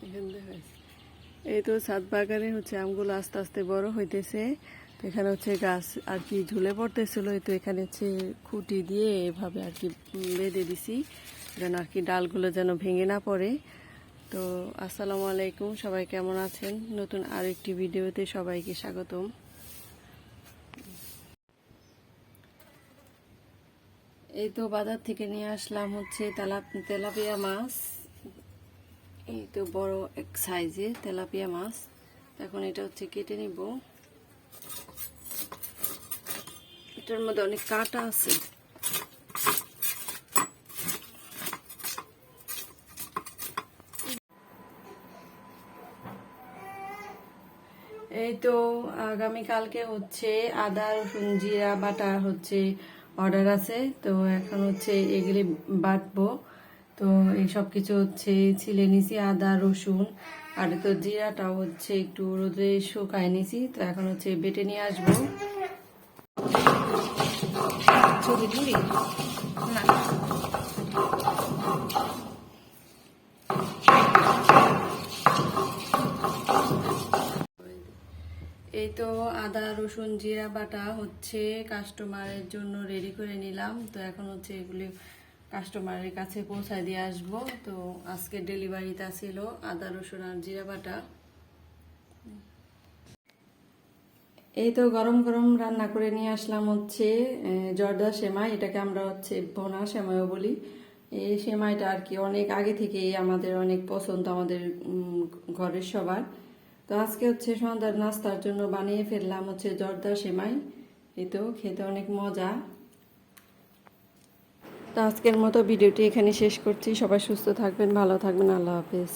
এখানে হয়েছে এই তো ছাদ বাগানে হচ্ছে আমগুলো আস্তে আস্তে বড় হইতেছে। তো এখানে হচ্ছে গাছ আর কি ঝুলে পড়তেছিল, তো এখানে হচ্ছে খুঁটি দিয়ে এভাবে আর কি বেঁধে দিছি যেন আর কি ডালগুলো যেন ভেঙে না পড়ে। তো আসসালামু আলাইকুম, সবাই কেমন আছেন? নতুন আরেকটি ভিডিওতে সবাইকে স্বাগতম। এই তো বাজার থেকে নিয়ে আসলাম হচ্ছে তেলাপিয়া মাছ। এই তো বড় এক সাইজের তেলাপিয়া মাছ। এখন এটা হচ্ছে কেটে নিব। এটার মধ্যে অনেক কাঁটা আছে। এই তো আগামীকালকে হচ্ছে আদা রসুন জিরা বাটা হচ্ছে অর্ডার আছে। তো এখন হচ্ছে এগুলি বাটবো। তো এই সব কিছু হচ্ছে ছিলে নিছি, আদা রসুন আর তো জিরাটাও হচ্ছে একটু রোদে শুকায় নিছি। তো এখন হচ্ছে বেটে নিয়ে আসবো। এই তো আদা রসুন জিরা বাটা হচ্ছে কাস্টমারের জন্য রেডি করে নিলাম। তো এখন হচ্ছে এগুলি কাস্টমারের কাছে পৌঁছায় দিয়ে আসবো। তো আজকে ডেলিভারিটা ছিল আদা রসুন আর জিরা বাটা। এই তো গরম গরম রান্না করে নিয়ে আসলাম হচ্ছে জর্দা সেমাই। এটাকে আমরা হচ্ছে ভোনা সেমাইও বলি। এই সেমাইটা আর কি অনেক আগে থেকেই আমাদের অনেক পছন্দ, আমাদের ঘরের সবার। তো আজকে হচ্ছে সন্ধ্যার নাস্তার জন্য বানিয়ে ফেললাম হচ্ছে জর্দা সেমাই। এই তো খেতে অনেক মজা। তো আজকের মতো ভিডিওটি এখানে শেষ করছি। সবাই সুস্থ থাকবেন, ভালো থাকবেন। আল্লাহ হাফেজ।